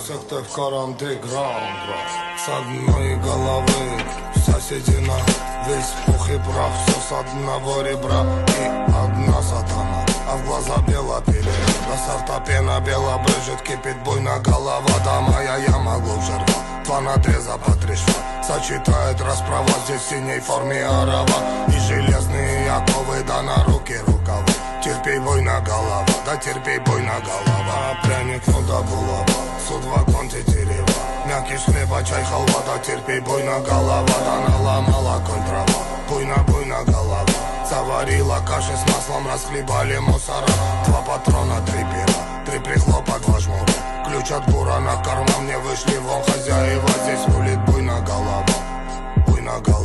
Всех ты в каранты граунд, с одной головы соседина, весь пух и прах, все с одного ребра. И одна сатана, а в глаза белопили. До сорта пена бело брызжет, кипит буйно голова. Да моя яма глубже рва, два надреза по 3 шва. Сочетает расправа, здесь в синей форме орава. И железные оковы, да на руки рукава. Терпей, буйно голова, да терпей, буйно голова. Пряник, ну да булава, судьба конти терева. Мякиш хлеба, чай, халва, да терпей, буйно голова. Да наломала коль трава, буйно голова. Заварила каши с маслом, расхлебали мусора. 2 патрона, 3 пера, 3 прихлопа, 2 жмура. Ключ от бура на карман, мне вышли вон хозяева. Здесь рулит буйно голова, буйно голова.